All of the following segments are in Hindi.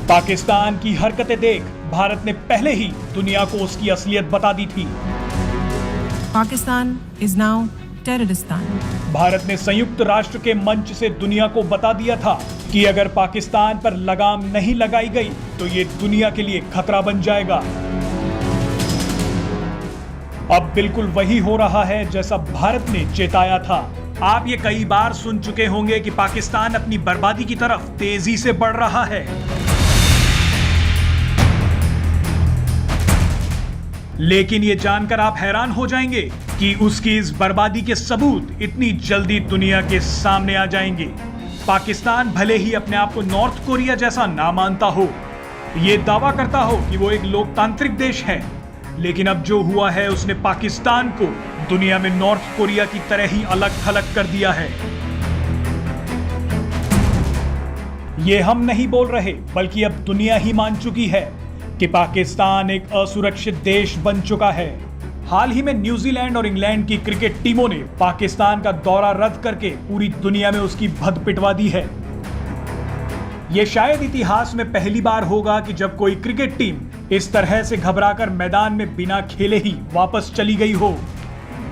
पाकिस्तान की हरकतें देख भारत ने पहले ही दुनिया को उसकी असलियत बता दी थी। Pakistan is now Terroristan. Bharat ने संयुक्त राष्ट्र के मंच से दुनिया को बता दिया था कि अगर पाकिस्तान पर लगाम नहीं लगाई गई तो ये दुनिया के लिए खतरा बन जाएगा। अब बिल्कुल वही हो रहा है जैसा भारत ने चेताया था। आप ये कई बार सुन चुके होंगे कि पाकिस्तान अपनी बर्बादी की तरफ तेजी से बढ़ रहा है। लेकिन ये जानकर आप हैरान हो जाएंगे कि उसकी इस बर्बादी के सबूत इतनी जल्दी दुनिया के सामने आ जाएंगे। पाकिस्तान भले ही अपने आप को नॉर्थ कोरिया जैसा ना मानता हो, ये दावा करता हो कि वो एक लोकतांत्रिक देश है, लेकिन अब जो हुआ है उसने पाकिस्तान को दुनिया में नॉर्थ कोरिया की तरह ही अलग थलग कर दिया है। ये हम नहीं बोल रहे, बल्कि अब दुनिया ही मान चुकी है कि पाकिस्तान एक असुरक्षित देश बन चुका है। हाल ही में न्यूजीलैंड और इंग्लैंड की क्रिकेट टीमों ने पाकिस्तान का दौरा रद्द करके पूरी दुनिया में उसकी भद्द पिटवा दी है। यह शायद इतिहास में पहली बार होगा कि जब कोई क्रिकेट टीम इस तरह से घबराकर मैदान में बिना खेले ही वापस चली गई हो।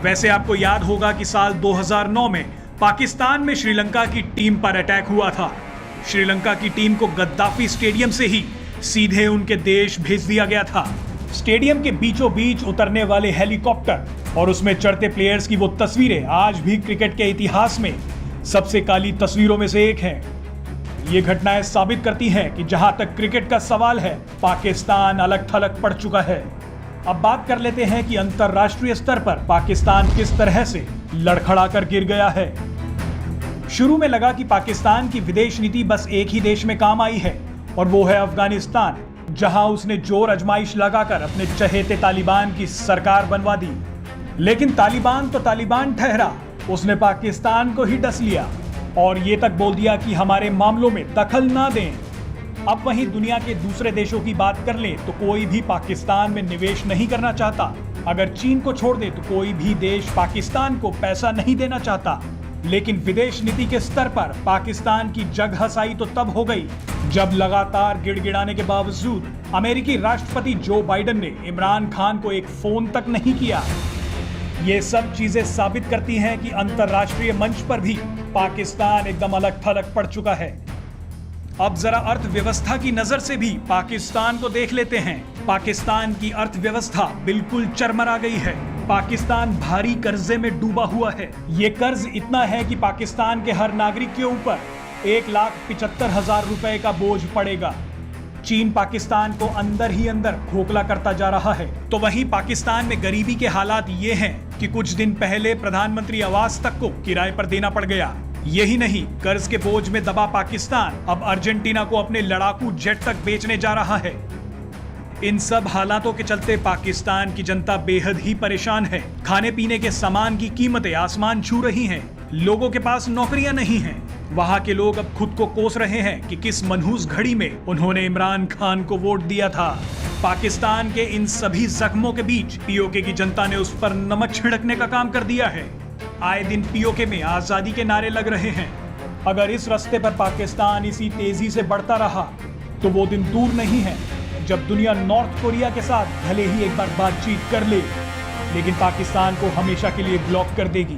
वैसे आपको याद होगा कि साल 2009 में पाकिस्तान में श्रीलंका की टीम पर अटैक हुआ था। श्रीलंका की टीम को गद्दाफी स्टेडियम से ही सीधे उनके देश भेज दिया गया था। स्टेडियम के बीचों बीच उतरने वाले हेलीकॉप्टर और उसमें चढ़ते प्लेयर्स की वो तस्वीरें आज भी क्रिकेट के इतिहास में सबसे काली तस्वीरों में से एक है। ये घटनाएं साबित करती हैं कि जहां तक क्रिकेट का सवाल है, पाकिस्तान अलग थलग पड़ चुका है। अब बात कर लेते हैं कि अंतरराष्ट्रीय स्तर पर पाकिस्तान किस तरह से लड़खड़ाकर गिर गया है। शुरू में लगा कि पाकिस्तान की विदेश नीति बस एक ही देश में काम आई है और वो है अफगानिस्तान, जहां उसने जोर आजमाइश लगाकर अपने चहेते तालिबान की सरकार बनवा दी। लेकिन तालिबान तो तालिबान ठहरा, उसने पाकिस्तान को ही डस लिया और ये तक बोल दिया कि हमारे मामलों में दखल ना दें। अब वहीं दुनिया के दूसरे देशों की बात कर लें तो कोई भी पाकिस्तान में निवेश नहीं करना चाहता। अगर चीन को छोड़ दे तो कोई भी देश पाकिस्तान को पैसा नहीं देना चाहता। लेकिन विदेश नीति के स्तर पर पाकिस्तान की जग हसाई तो तब हो गई जब लगातार गिड़गिड़ाने के बावजूद अमेरिकी राष्ट्रपति जो बाइडेन ने इमरान खान को एक फोन तक नहीं किया। ये सब चीजें साबित करती हैं कि अंतरराष्ट्रीय मंच पर भी पाकिस्तान एकदम अलग थलग पड़ चुका है। अब जरा अर्थव्यवस्था की नजर से भी पाकिस्तान को देख लेते हैं। पाकिस्तान की अर्थव्यवस्था बिल्कुल चरमरा गई है। पाकिस्तान भारी कर्जे में डूबा हुआ है। ये कर्ज इतना है कि पाकिस्तान के हर नागरिक के ऊपर 1,75,000 रुपए का बोझ पड़ेगा। चीन पाकिस्तान को अंदर ही अंदर खोखला करता जा रहा है। तो वहीं पाकिस्तान में गरीबी के हालात ये हैं कि कुछ दिन पहले प्रधानमंत्री आवास तक को किराए पर देना पड़ गया। यही नहीं, कर्ज के बोझ में दबा पाकिस्तान अब अर्जेंटीना को अपने लड़ाकू जेट तक बेचने जा रहा है। इन सब हालातों के चलते पाकिस्तान की जनता बेहद ही परेशान है। खाने पीने के सामान की कीमतें आसमान छू रही हैं। लोगों के पास नौकरियां नहीं हैं। वहां के लोग अब खुद को कोस रहे हैं कि किस मनहूस घड़ी में उन्होंने इमरान खान को वोट दिया था। पाकिस्तान के इन सभी जख्मों के बीच पीओके की जनता ने उस पर नमक छिड़कने का काम कर दिया है। आए दिन पीओके में आजादी के नारे लग रहे हैं। अगर इस रास्ते पर पाकिस्तान इसी तेजी से बढ़ता रहा तो वो दिन दूर नहीं है जब दुनिया नॉर्थ कोरिया के साथ भले ही एक बार बातचीत कर ले, लेकिन पाकिस्तान को हमेशा के लिए ब्लॉक कर देगी।